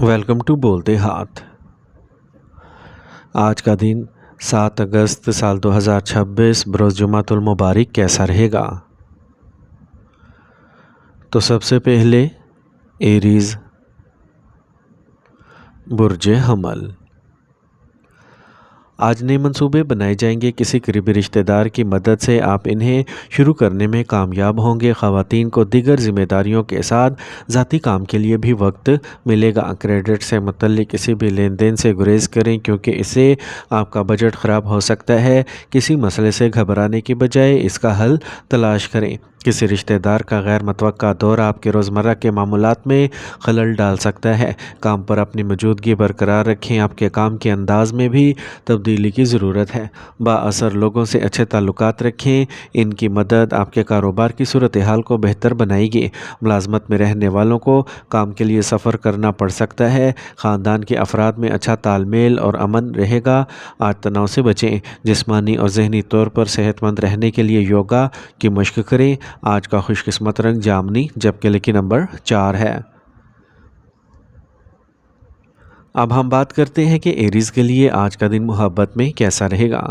Welcome to بولتے ہاتھ۔ آج کا دن 7 اگست سال 2026 بروز جمعۃ المبارک کیسا رہے گا؟ تو سب سے پہلے ایریز، برج حمل۔ آج نئے منصوبے بنائے جائیں گے۔ کسی قریبی رشتہ دار کی مدد سے آپ انہیں شروع کرنے میں کامیاب ہوں گے۔ خواتین کو دیگر ذمہ داریوں کے ساتھ ذاتی کام کے لیے بھی وقت ملے گا۔ کریڈٹ سے متعلق کسی بھی لین دین سے گریز کریں کیونکہ اس سے آپ کا بجٹ خراب ہو سکتا ہے۔ کسی مسئلے سے گھبرانے کی بجائے اس کا حل تلاش کریں۔ کسی رشتہ دار کا غیر متوقع دورہ آپ کے روزمرہ کے معمولات میں خلل ڈال سکتا ہے۔ کام پر اپنی موجودگی برقرار رکھیں۔ آپ کے کام کے انداز میں بھی تبدیلی کی ضرورت ہے۔ بااثر لوگوں سے اچھے تعلقات رکھیں۔ ان کی مدد آپ کے کاروبار کی صورتحال کو بہتر بنائے گی۔ ملازمت میں رہنے والوں کو کام کے لیے سفر کرنا پڑ سکتا ہے۔ خاندان کے افراد میں اچھا تال میل اور امن رہے گا۔ آج تناؤ سے بچیں۔ جسمانی اور ذہنی طور پر صحت مند رہنے کے لیے یوگا کی مشق کریں۔ آج کا خوش قسمت رنگ جامنی جبکہ لکی نمبر 4 ہے۔ اب ہم بات کرتے ہیں کہ ایریز کے لیے آج کا دن محبت میں کیسا رہے گا۔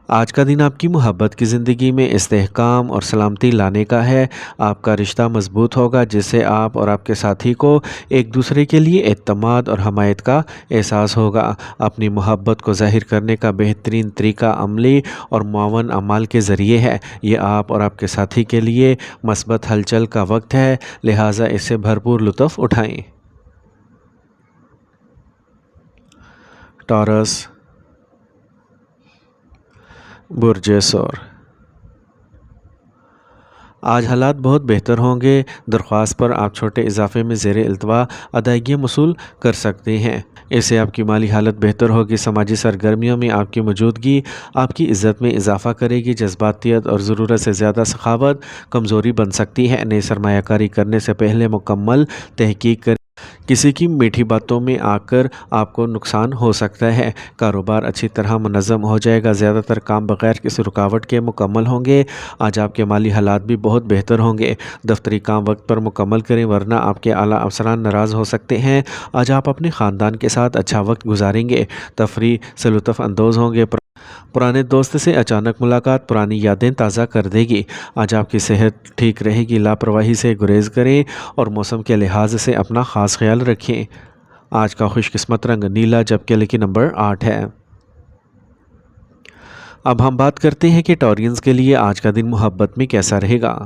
آج کا دن آپ کی محبت کی زندگی میں استحکام اور سلامتی لانے کا ہے۔ آپ کا رشتہ مضبوط ہوگا جس سے آپ اور آپ کے ساتھی کو ایک دوسرے کے لیے اعتماد اور حمایت کا احساس ہوگا۔ اپنی محبت کو ظاہر کرنے کا بہترین طریقہ عملی اور معاون اعمال کے ذریعے ہے۔ یہ آپ اور آپ کے ساتھی کے لیے مثبت ہلچل کا وقت ہے، لہٰذا اس سے بھرپور لطف اٹھائیں۔ ٹورس، برج ثور۔ آج حالات بہت بہتر ہوں گے۔ درخواست پر آپ چھوٹے اضافے میں زیر التوا ادائیگیاں وصول کر سکتے ہیں۔ اس سے آپ کی مالی حالت بہتر ہوگی۔ سماجی سرگرمیوں میں آپ کی موجودگی آپ کی عزت میں اضافہ کرے گی۔ جذباتیت اور ضرورت سے زیادہ سخاوت کمزوری بن سکتی ہے۔ نئی سرمایہ کاری کرنے سے پہلے مکمل تحقیق کریں۔ کسی کی میٹھی باتوں میں آ کر آپ کو نقصان ہو سکتا ہے۔ کاروبار اچھی طرح منظم ہو جائے گا۔ زیادہ تر کام بغیر کسی رکاوٹ کے مکمل ہوں گے۔ آج آپ کے مالی حالات بھی بہت بہتر ہوں گے۔ دفتری کام وقت پر مکمل کریں ورنہ آپ کے اعلیٰ افسران ناراض ہو سکتے ہیں۔ آج آپ اپنے خاندان کے ساتھ اچھا وقت گزاریں گے۔ تفریح سے لطف اندوز ہوں گے۔ پرانے دوست سے اچانک ملاقات پرانی یادیں تازہ کر دے گی۔ آج آپ کی صحت ٹھیک رہے گی۔ لاپرواہی سے گریز کریں اور موسم کے لحاظ سے اپنا خاص خیال رکھیں۔ آج کا خوش قسمت رنگ نیلا جبکہ لکی نمبر 8 ہے۔ اب ہم بات کرتے ہیں کہ ٹورینز کے لیے آج کا دن محبت میں کیسا رہے گا۔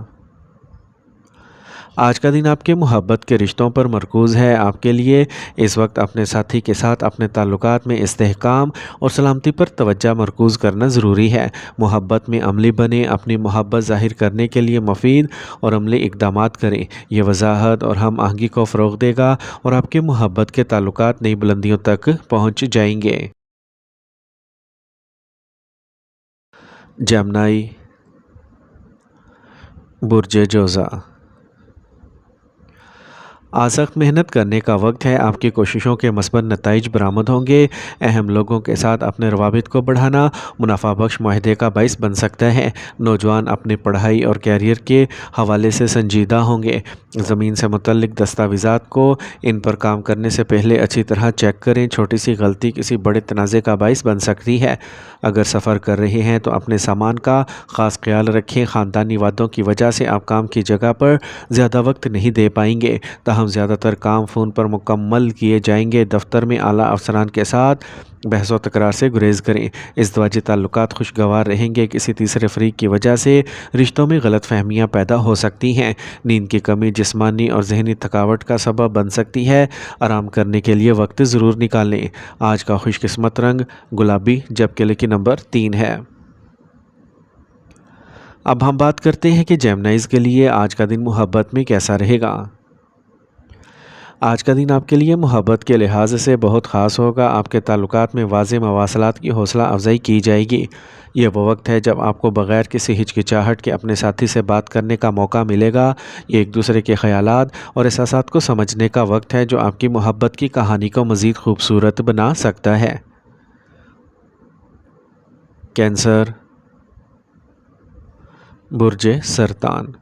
آج کا دن آپ کے محبت کے رشتوں پر مرکوز ہے۔ آپ کے لیے اس وقت اپنے ساتھی کے ساتھ اپنے تعلقات میں استحکام اور سلامتی پر توجہ مرکوز کرنا ضروری ہے۔ محبت میں عملی بنیں۔ اپنی محبت ظاہر کرنے کے لیے مفید اور عملی اقدامات کریں۔ یہ وضاحت اور ہم آہنگی کو فروغ دے گا اور آپ کے محبت کے تعلقات نئی بلندیوں تک پہنچ جائیں گے۔ جیمنائی، برج جوزا۔ آج سخت محنت کرنے کا وقت ہے۔ آپ کی کوششوں کے مثبت نتائج برآمد ہوں گے۔ اہم لوگوں کے ساتھ اپنے روابط کو بڑھانا منافع بخش معاہدے کا باعث بن سکتا ہے۔ نوجوان اپنی پڑھائی اور کیریئر کے حوالے سے سنجیدہ ہوں گے۔ زمین سے متعلق دستاویزات کو ان پر کام کرنے سے پہلے اچھی طرح چیک کریں۔ چھوٹی سی غلطی کسی بڑے تنازع کا باعث بن سکتی ہے۔ اگر سفر کر رہے ہیں تو اپنے سامان کا خاص خیال رکھیں۔ خاندانی وعدوں کی وجہ سے آپ کام کی جگہ پر زیادہ وقت نہیں دے پائیں گے، تاہم زیادہ تر کام فون پر مکمل کیے جائیں گے۔ دفتر میں اعلیٰ افسران کے ساتھ بحث و تکرار سے گریز کریں۔ ازدواجی تعلقات خوشگوار رہیں گے۔ کسی تیسرے فریق کی وجہ سے رشتوں میں غلط فہمیاں پیدا ہو سکتی ہیں۔ نیند کی کمی جسمانی اور ذہنی تھکاوٹ کا سبب بن سکتی ہے۔ آرام کرنے کے لیے وقت ضرور نکالیں۔ آج کا خوش قسمت رنگ گلابی جبکہ لکی نمبر 3 ہے۔ اب ہم بات کرتے ہیں کہ جیمنائز کے لیے آج کا دن محبت میں کیسا رہے گا۔ آج کا دن آپ کے لیے محبت کے لحاظ سے بہت خاص ہوگا۔ آپ کے تعلقات میں واضح مواصلات کی حوصلہ افزائی کی جائے گی۔ یہ وہ وقت ہے جب آپ کو بغیر کسی ہچکچاہٹ کے اپنے ساتھی سے بات کرنے کا موقع ملے گا۔ یہ ایک دوسرے کے خیالات اور احساسات کو سمجھنے کا وقت ہے جو آپ کی محبت کی کہانی کو مزید خوبصورت بنا سکتا ہے۔ کینسر، برج سرطان۔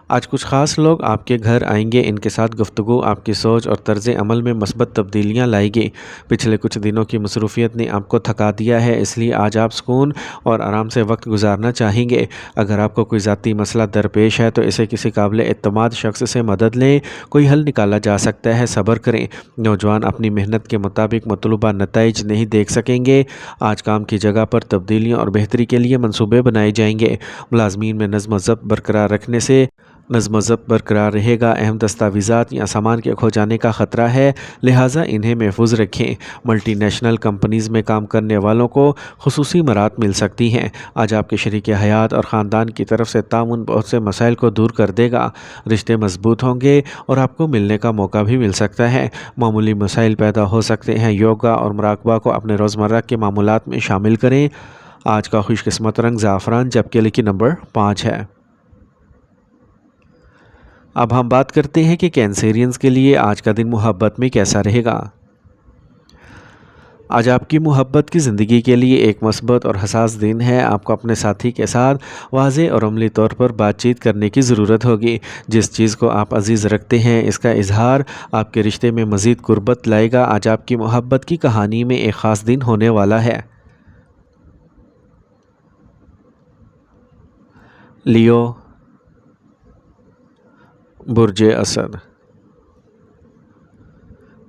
آج کچھ خاص لوگ آپ کے گھر آئیں گے، ان کے ساتھ گفتگو آپ کی سوچ اور طرز عمل میں مثبت تبدیلیاں لائے گی۔ پچھلے کچھ دنوں کی مصروفیت نے آپ کو تھکا دیا ہے، اس لیے آج آپ سکون اور آرام سے وقت گزارنا چاہیں گے۔ اگر آپ کو کوئی ذاتی مسئلہ درپیش ہے تو اسے کسی قابل اعتماد شخص سے مدد لیں، کوئی حل نکالا جا سکتا ہے، صبر کریں۔ نوجوان اپنی محنت کے مطابق مطلوبہ نتائج نہیں دیکھ سکیں گے۔ آج کام کی جگہ پر تبدیلیوں اور بہتری کے لیے منصوبے بنائے جائیں گے۔ ملازمین میں نظم و ضبط برقرار رکھنے سے نظم و ضبط برقرار رہے گا۔ اہم دستاویزات یا سامان کے کھو جانے کا خطرہ ہے، لہٰذا انہیں محفوظ رکھیں۔ ملٹی نیشنل کمپنیز میں کام کرنے والوں کو خصوصی مراعات مل سکتی ہیں۔ آج آپ کے شریک حیات اور خاندان کی طرف سے تعاون بہت سے مسائل کو دور کر دے گا۔ رشتے مضبوط ہوں گے اور آپ کو ملنے کا موقع بھی مل سکتا ہے۔ معمولی مسائل پیدا ہو سکتے ہیں، یوگا اور مراقبہ کو اپنے روزمرہ کے معمولات میں شامل کریں۔ آج کا خوش قسمت رنگ زعفران، جبکہ لکی نمبر 5 ہے۔ اب ہم بات کرتے ہیں کہ کینسیرینز کے لیے آج کا دن محبت میں کیسا رہے گا۔ آج آپ کی محبت کی زندگی کے لیے ایک مثبت اور حساس دن ہے۔ آپ کو اپنے ساتھی کے ساتھ واضح اور عملی طور پر بات چیت کرنے کی ضرورت ہوگی۔ جس چیز کو آپ عزیز رکھتے ہیں، اس کا اظہار آپ کے رشتے میں مزید قربت لائے گا۔ آج آپ کی محبت کی کہانی میں ایک خاص دن ہونے والا ہے۔ لیو، برج اسد۔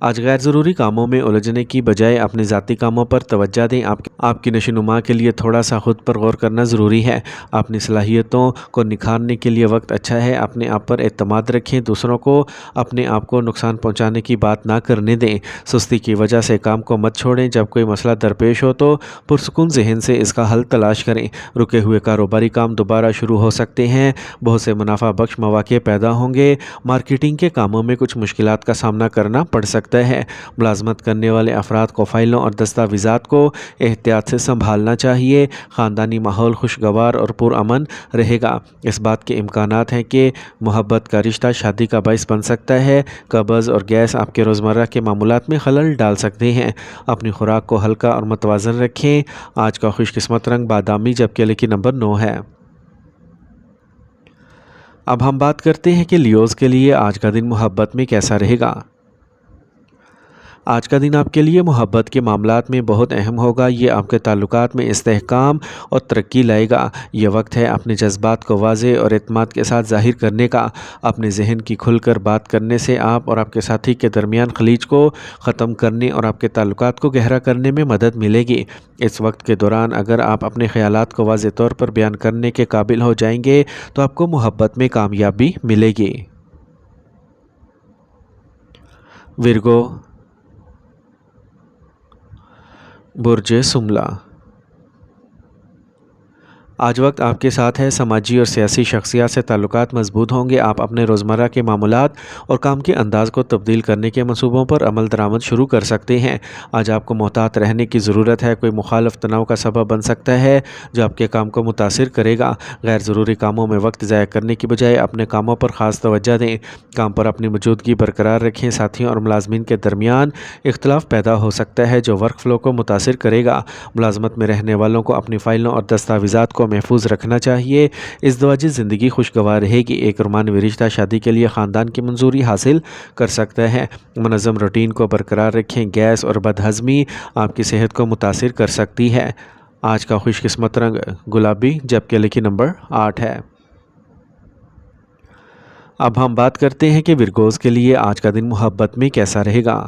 آج غیر ضروری کاموں میں الجھنے کی بجائے اپنے ذاتی کاموں پر توجہ دیں۔ آپ کی نشوونما کے لیے تھوڑا سا خود پر غور کرنا ضروری ہے۔ اپنی صلاحیتوں کو نکھارنے کے لیے وقت اچھا ہے۔ اپنے آپ پر اعتماد رکھیں، دوسروں کو اپنے آپ کو نقصان پہنچانے کی بات نہ کرنے دیں۔ سستی کی وجہ سے کام کو مت چھوڑیں۔ جب کوئی مسئلہ درپیش ہو تو پرسکون ذہن سے اس کا حل تلاش کریں۔ رکے ہوئے کاروباری کام دوبارہ شروع ہو سکتے ہیں۔ بہت سے منافع بخش مواقع پیدا ہوں گے۔ مارکیٹنگ کے کاموں میں کچھ مشکلات کا سامنا کرنا پڑ سکتا ہے۔ ملازمت کرنے والے افراد کو فائلوں اور دستاویزات کو احتیاط سے سنبھالنا چاہیے۔ خاندانی ماحول خوشگوار اور پرامن رہے گا۔ اس بات کے امکانات ہیں کہ محبت کا رشتہ شادی کا باعث بن سکتا ہے۔ قبض اور گیس آپ کے روزمرہ کے معمولات میں خلل ڈال سکتے ہیں۔ اپنی خوراک کو ہلکا اور متوازن رکھیں۔ آج کا خوش قسمت رنگ بادامی، جبکہ لکی نمبر 9 ہے۔ اب ہم بات کرتے ہیں کہ لیوز کے لیے آج کا دن محبت میں کیسا رہے گا۔ آج کا دن آپ کے لیے محبت کے معاملات میں بہت اہم ہوگا۔ یہ آپ کے تعلقات میں استحکام اور ترقی لائے گا۔ یہ وقت ہے اپنے جذبات کو واضح اور اعتماد کے ساتھ ظاہر کرنے کا۔ اپنے ذہن کی کھل کر بات کرنے سے آپ اور آپ کے ساتھی کے درمیان خلیج کو ختم کرنے اور آپ کے تعلقات کو گہرا کرنے میں مدد ملے گی۔ اس وقت کے دوران اگر آپ اپنے خیالات کو واضح طور پر بیان کرنے کے قابل ہو جائیں گے تو آپ کو محبت میں کامیابی ملے گی۔ ورگو، برج سملہ۔ آج وقت آپ کے ساتھ ہے۔ سماجی اور سیاسی شخصیات سے تعلقات مضبوط ہوں گے۔ آپ اپنے روزمرہ کے معمولات اور کام کے انداز کو تبدیل کرنے کے منصوبوں پر عمل درآمد شروع کر سکتے ہیں۔ آج آپ کو محتاط رہنے کی ضرورت ہے۔ کوئی مخالف تناؤ کا سبب بن سکتا ہے جو آپ کے کام کو متاثر کرے گا۔ غیر ضروری کاموں میں وقت ضائع کرنے کی بجائے اپنے کاموں پر خاص توجہ دیں۔ کام پر اپنی موجودگی برقرار رکھیں۔ ساتھیوں اور ملازمین کے درمیان اختلاف پیدا ہو سکتا ہے جو ورک فلو کو متاثر کرے گا۔ ملازمت میں رہنے والوں کو اپنی فائلوں اور دستاویزات کو محفوظ رکھنا چاہیے۔ ازدواجی زندگی خوشگوار رہے گی۔ ایک رومانوی رشتہ شادی کے لیے خاندان کی منظوری حاصل کر سکتا ہے۔ منظم روٹین کو برقرار رکھیں۔ گیس اور بد ہضمی آپ کی صحت کو متاثر کر سکتی ہے۔ آج کا خوش قسمت رنگ گلابی، جبکہ لکی نمبر 8 ہے۔ اب ہم بات کرتے ہیں کہ ورگوز کے لیے آج کا دن محبت میں کیسا رہے گا۔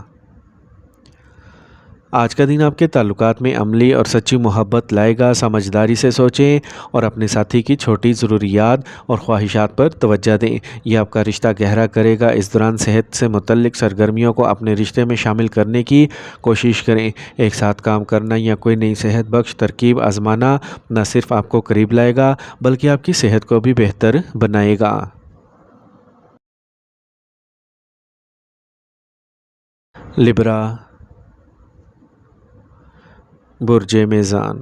آج کا دن آپ کے تعلقات میں عملی اور سچی محبت لائے گا۔ سمجھداری سے سوچیں اور اپنے ساتھی کی چھوٹی ضروریات اور خواہشات پر توجہ دیں۔ یہ آپ کا رشتہ گہرا کرے گا۔ اس دوران صحت سے متعلق سرگرمیوں کو اپنے رشتے میں شامل کرنے کی کوشش کریں۔ ایک ساتھ کام کرنا یا کوئی نئی صحت بخش ترکیب آزمانا نہ صرف آپ کو قریب لائے گا بلکہ آپ کی صحت کو بھی بہتر بنائے گا۔ لبرا، برج میزان۔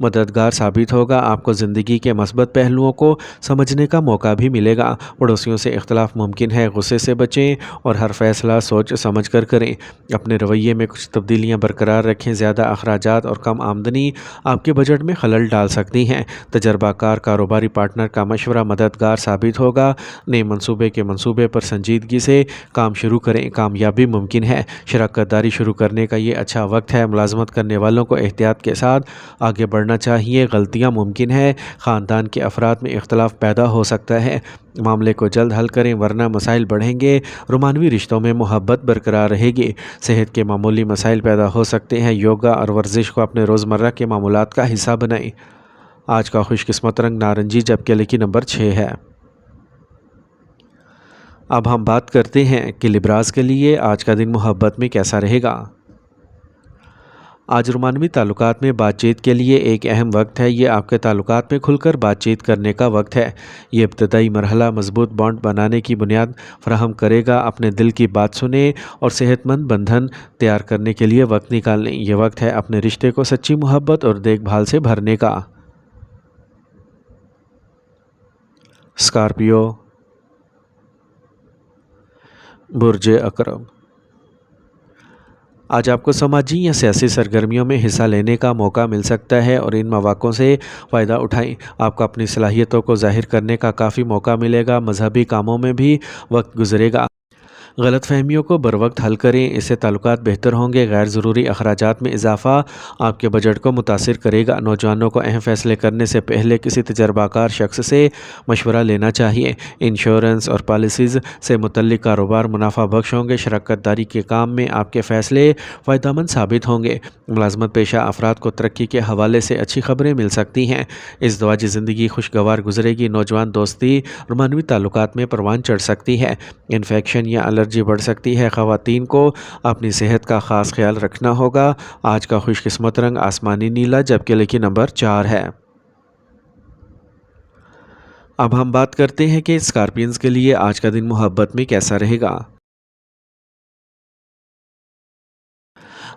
مددگار ثابت ہوگا۔ آپ کو زندگی کے مثبت پہلوؤں کو سمجھنے کا موقع بھی ملے گا۔ پڑوسیوں سے اختلاف ممکن ہے، غصے سے بچیں اور ہر فیصلہ سوچ سمجھ کر کریں۔ اپنے رویے میں کچھ تبدیلیاں برقرار رکھیں۔ زیادہ اخراجات اور کم آمدنی آپ کے بجٹ میں خلل ڈال سکتی ہیں۔ تجربہ کار کاروباری پارٹنر کا مشورہ مددگار ثابت ہوگا۔ نئے منصوبے کے منصوبے پر سنجیدگی سے کام شروع کریں، کامیابی ممکن ہے۔ شراکت داری شروع کرنے کا یہ اچھا وقت ہے۔ ملازمت کرنے والوں کو احتیاط کے ساتھ آگے بڑھنا چاہیے، غلطیاں ممکن ہے۔ خاندان کے افراد میں اختلاف پیدا ہو سکتا ہے، معاملے کو جلد حل کریں ورنہ مسائل بڑھیں گے۔ رومانوی رشتوں میں محبت برقرار رہے گی۔ صحت کے معمولی مسائل پیدا ہو سکتے ہیں۔ یوگا اور ورزش کو اپنے روزمرہ کے معمولات کا حصہ بنائیں۔ آج کا خوش قسمت رنگ نارنجی جبکہ لکی نمبر 6 ہے۔ اب ہم بات کرتے ہیں کہ لبراس کے لیے آج کا دن محبت میں کیسا رہے گا۔ آج رومانوی تعلقات میں بات چیت کے لیے ایک اہم وقت ہے۔ یہ آپ کے تعلقات میں کھل کر بات چیت کرنے کا وقت ہے۔ یہ ابتدائی مرحلہ مضبوط بانڈ بنانے کی بنیاد فراہم کرے گا۔ اپنے دل کی بات سنیں اور صحت مند بندھن تیار کرنے کے لیے وقت نکالیں۔ یہ وقت ہے اپنے رشتے کو سچی محبت اور دیکھ بھال سے بھرنے کا۔ اسکارپیو، برج عقرب، آج آپ کو سماجی یا سیاسی سرگرمیوں میں حصہ لینے کا موقع مل سکتا ہے اور ان مواقعوں سے فائدہ اٹھائیں۔ آپ کو اپنی صلاحیتوں کو ظاہر کرنے کا کافی موقع ملے گا۔ مذہبی کاموں میں بھی وقت گزرے گا۔ غلط فہمیوں کو بروقت حل کریں، اس سے تعلقات بہتر ہوں گے۔ غیر ضروری اخراجات میں اضافہ آپ کے بجٹ کو متاثر کرے گا۔ نوجوانوں کو اہم فیصلے کرنے سے پہلے کسی تجربہ کار شخص سے مشورہ لینا چاہیے۔ انشورنس اور پالیسیز سے متعلق کاروبار منافع بخش ہوں گے۔ شراکت داری کے کام میں آپ کے فیصلے فائدہ مند ثابت ہوں گے۔ ملازمت پیشہ افراد کو ترقی کے حوالے سے اچھی خبریں مل سکتی ہیں۔ ازدواجی زندگی خوشگوار گزرے گی۔ نوجوان دوستی رومانوی تعلقات میں پروان چڑھ سکتی ہے۔ انفیکشن یا الرجی بڑھ سکتی ہے۔ خواتین کو اپنی صحت کا خاص خیال رکھنا ہوگا۔ آج کا خوش قسمت رنگ آسمانی نیلا جبکہ لکی نمبر 4 ہے۔ اب ہم بات کرتے ہیں کہ اسکارپینز کے لیے آج کا دن محبت میں کیسا رہے گا۔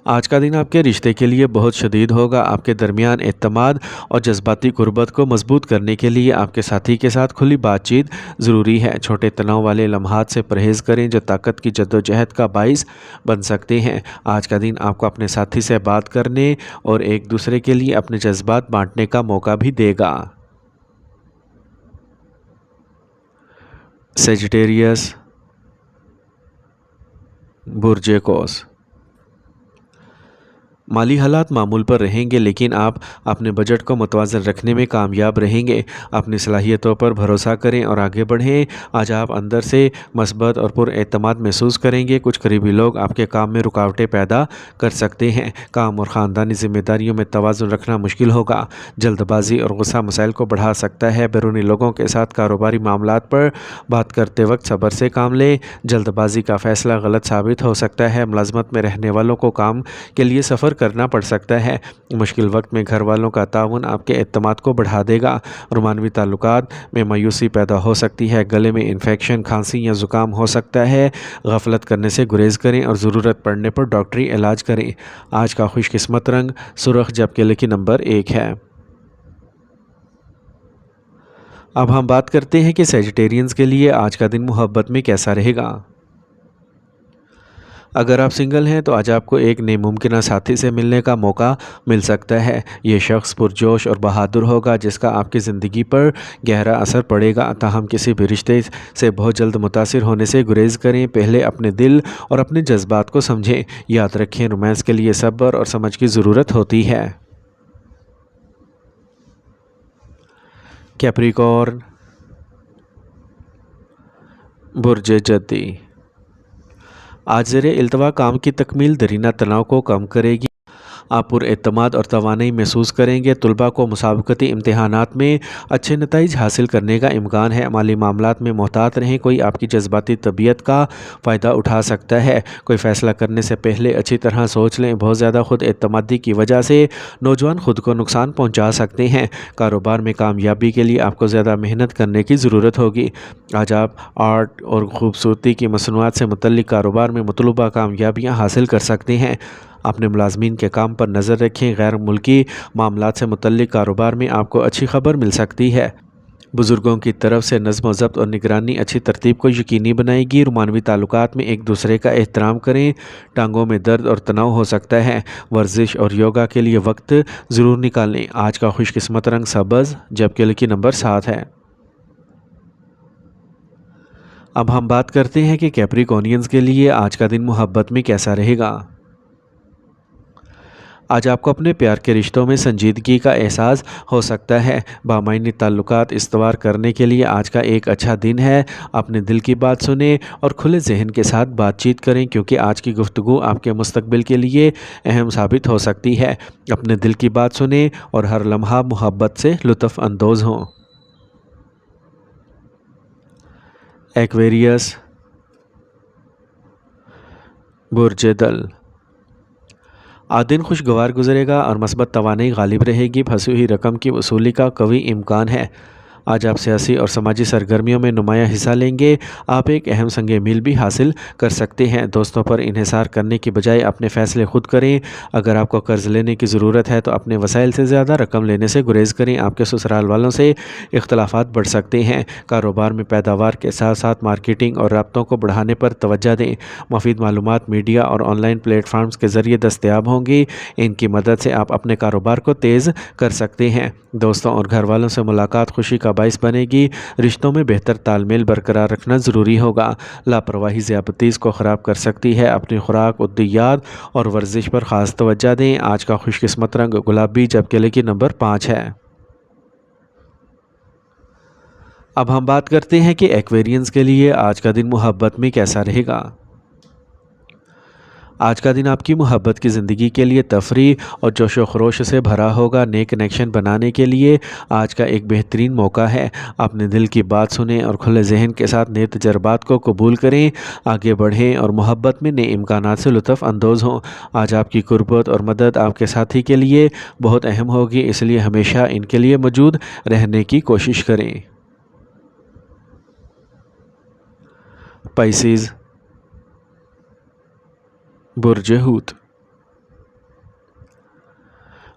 آج کا دن آپ کے رشتے کے لیے بہت شدید ہوگا۔ آپ کے درمیان اعتماد اور جذباتی قربت کو مضبوط کرنے کے لیے آپ کے ساتھی کے ساتھ کھلی بات چیت ضروری ہے۔ چھوٹے تناؤ والے لمحات سے پرہیز کریں جو طاقت کی جدوجہد کا باعث بن سکتے ہیں۔ آج کا دن آپ کو اپنے ساتھی سے بات کرنے اور ایک دوسرے کے لیے اپنے جذبات بانٹنے کا موقع بھی دے گا۔ سیجیٹیریس، برج قوس، مالی حالات معمول پر رہیں گے لیکن آپ اپنے بجٹ کو متوازن رکھنے میں کامیاب رہیں گے۔ اپنی صلاحیتوں پر بھروسہ کریں اور آگے بڑھیں۔ آج آپ اندر سے مثبت اور پر اعتماد محسوس کریں گے۔ کچھ قریبی لوگ آپ کے کام میں رکاوٹیں پیدا کر سکتے ہیں۔ کام اور خاندانی ذمہ داریوں میں توازن رکھنا مشکل ہوگا۔ جلد بازی اور غصہ مسائل کو بڑھا سکتا ہے۔ بیرونی لوگوں کے ساتھ کاروباری معاملات پر بات کرتے وقت صبر سے کام لیں۔ جلد بازی کا فیصلہ غلط ثابت ہو سکتا ہے۔ ملازمت میں رہنے والوں کو کام کے لیے سفر کرنا پڑ سکتا ہے۔ مشکل وقت میں گھر والوں کا تعاون آپ کے اعتماد کو بڑھا دے گا۔ رومانوی تعلقات میں مایوسی پیدا ہو سکتی ہے۔ گلے میں انفیکشن، کھانسی یا زکام ہو سکتا ہے۔ غفلت کرنے سے گریز کریں اور ضرورت پڑنے پر ڈاکٹری علاج کریں۔ آج کا خوش قسمت رنگ سرخ جبکہ لکی نمبر 1 ہے۔ اب ہم بات کرتے ہیں کہ سیجیٹیرینز کے لیے آج کا دن محبت میں کیسا رہے گا۔ اگر آپ سنگل ہیں تو آج آپ کو ایک نئے ممکنہ ساتھی سے ملنے کا موقع مل سکتا ہے۔ یہ شخص پرجوش اور بہادر ہوگا جس کا آپ کی زندگی پر گہرا اثر پڑے گا۔ تاہم کسی بھی رشتے سے بہت جلد متاثر ہونے سے گریز کریں۔ پہلے اپنے دل اور اپنے جذبات کو سمجھیں۔ یاد رکھیں رومانس کے لیے صبر اور سمجھ کی ضرورت ہوتی ہے۔ کیپریکارن، برج جدی، آج زیر التوا کام کی تکمیل درینہ تناؤ کو کم کرے گی۔ آپ پراعتماد اور توانائی محسوس کریں گے۔ طلباء کو مسابقتی امتحانات میں اچھے نتائج حاصل کرنے کا امکان ہے۔ مالی معاملات میں محتاط رہیں، کوئی آپ کی جذباتی طبیعت کا فائدہ اٹھا سکتا ہے۔ کوئی فیصلہ کرنے سے پہلے اچھی طرح سوچ لیں۔ بہت زیادہ خود اعتمادی کی وجہ سے نوجوان خود کو نقصان پہنچا سکتے ہیں۔ کاروبار میں کامیابی کے لیے آپ کو زیادہ محنت کرنے کی ضرورت ہوگی۔ آج آپ آرٹ اور خوبصورتی کی مصنوعات سے متعلق کاروبار میں مطلوبہ کامیابیاں حاصل کر سکتے ہیں۔ اپنے ملازمین کے کام پر نظر رکھیں۔ غیر ملکی معاملات سے متعلق کاروبار میں آپ کو اچھی خبر مل سکتی ہے۔ بزرگوں کی طرف سے نظم و ضبط اور نگرانی اچھی ترتیب کو یقینی بنائے گی۔ رومانوی تعلقات میں ایک دوسرے کا احترام کریں۔ ٹانگوں میں درد اور تناؤ ہو سکتا ہے۔ ورزش اور یوگا کے لیے وقت ضرور نکالیں۔ آج کا خوش قسمت رنگ سبز، جبکہ لکی نمبر 7 ہے۔ اب ہم بات کرتے ہیں کہ کیپریکونینز کے لیے آج کا دن محبت میں کیسا رہے گا۔ آج آپ کو اپنے پیار کے رشتوں میں سنجیدگی کا احساس ہو سکتا ہے۔ بامعنی تعلقات استوار کرنے کے لیے آج کا ایک اچھا دن ہے۔ اپنے دل کی بات سنیں اور کھلے ذہن کے ساتھ بات چیت کریں، کیونکہ آج کی گفتگو آپ کے مستقبل کے لیے اہم ثابت ہو سکتی ہے۔ اپنے دل کی بات سنیں اور ہر لمحہ محبت سے لطف اندوز ہوں۔ ایکویریس، برج دل۔ آج دن خوشگوار گزرے گا اور مثبت توانائی غالب رہے گی۔ پھنسی ہوئی رقم کی وصولی کا قوی امکان ہے۔ آج آپ سیاسی اور سماجی سرگرمیوں میں نمایاں حصہ لیں گے۔ آپ ایک اہم سنگ میل بھی حاصل کر سکتے ہیں۔ دوستوں پر انحصار کرنے کی بجائے اپنے فیصلے خود کریں۔ اگر آپ کو قرض لینے کی ضرورت ہے تو اپنے وسائل سے زیادہ رقم لینے سے گریز کریں۔ آپ کے سسرال والوں سے اختلافات بڑھ سکتے ہیں۔ کاروبار میں پیداوار کے ساتھ ساتھ مارکیٹنگ اور رابطوں کو بڑھانے پر توجہ دیں۔ مفید معلومات میڈیا اور آن لائن پلیٹ فارمز کے ذریعے دستیاب ہوں گی۔ ان کی مدد سے آپ اپنے کاروبار کو تیز کر سکتے ہیں۔ دوستوں اور گھر والوں سے ملاقات خوشی کا باعث بنے گی۔ رشتوں میں بہتر تال میل برقرار رکھنا ضروری ہوگا۔ لاپرواہی ذیابطیس کو خراب کر سکتی ہے۔ اپنی خوراک، ادویات اور ورزش پر خاص توجہ دیں۔ آج کا خوش قسمت رنگ گلابی، جبکہ لکی نمبر 5 ہے۔ اب ہم بات کرتے ہیں کہ ایکویرینز کے لیے آج کا دن محبت میں کیسا رہے گا۔ آج کا دن آپ کی محبت کی زندگی کے لیے تفریح اور جوش و خروش سے بھرا ہوگا۔ نئے کنیکشن بنانے کے لیے آج کا ایک بہترین موقع ہے۔ اپنے دل کی بات سنیں اور کھلے ذہن کے ساتھ نئے تجربات کو قبول کریں۔ آگے بڑھیں اور محبت میں نئے امکانات سے لطف اندوز ہوں۔ آج آپ کی قربت اور مدد آپ کے ساتھی کے لیے بہت اہم ہوگی، اس لیے ہمیشہ ان کے لیے موجود رہنے کی کوشش کریں۔ پائسیز، برج حوت۔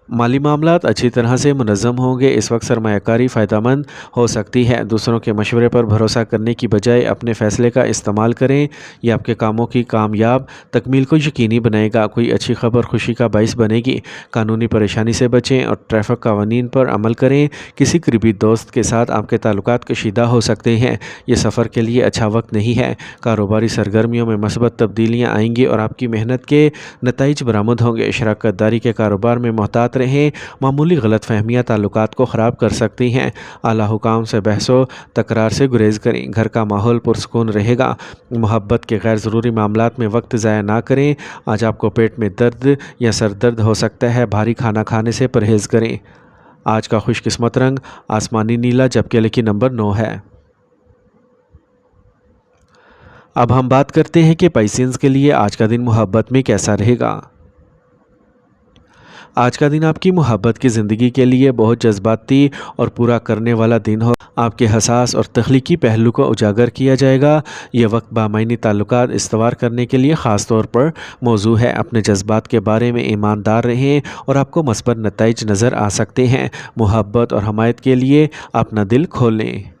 مالی معاملات اچھی طرح سے منظم ہوں گے۔ اس وقت سرمایہ کاری فائدہ مند ہو سکتی ہے۔ دوسروں کے مشورے پر بھروسہ کرنے کی بجائے اپنے فیصلے کا استعمال کریں۔ یہ آپ کے کاموں کی کامیاب تکمیل کو یقینی بنائے گا۔ کوئی اچھی خبر خوشی کا باعث بنے گی۔ قانونی پریشانی سے بچیں اور ٹریفک قوانین پر عمل کریں۔ کسی قریبی دوست کے ساتھ آپ کے تعلقات کشیدہ ہو سکتے ہیں۔ یہ سفر کے لیے اچھا وقت نہیں ہے۔ کاروباری سرگرمیوں میں مثبت تبدیلیاں آئیں گی اور آپ کی محنت کے نتائج برآمد ہوں گے۔ شراکت داری کے کاروبار میں محتاط رہیں۔ معمولی غلط فہمیاں تعلقات کو خراب کر سکتی ہیں۔ اعلیٰ حکام سے بحث و تکرار سے گریز کریں۔ گھر کا ماحول پرسکون رہے گا۔ محبت کے غیر ضروری معاملات میں وقت ضائع نہ کریں۔ آج آپ کو پیٹ میں درد یا سر درد ہو سکتا ہے۔ بھاری کھانا کھانے سے پرہیز کریں۔ آج کا خوش قسمت رنگ آسمانی نیلا، جبکہ لکی نمبر 9 ہے۔ اب ہم بات کرتے ہیں کہ پائسینز کے لیے آج کا دن محبت میں کیسا رہے گا۔ آج کا دن آپ کی محبت کی زندگی کے لیے بہت جذباتی اور پورا کرنے والا دن ہو۔ آپ کے حساس اور تخلیقی پہلو کو اجاگر کیا جائے گا۔ یہ وقت بامعنی تعلقات استوار کرنے کے لیے خاص طور پر موزوں ہے۔ اپنے جذبات کے بارے میں ایماندار رہیں اور آپ کو مثبت نتائج نظر آ سکتے ہیں۔ محبت اور حمایت کے لیے اپنا دل کھولیں۔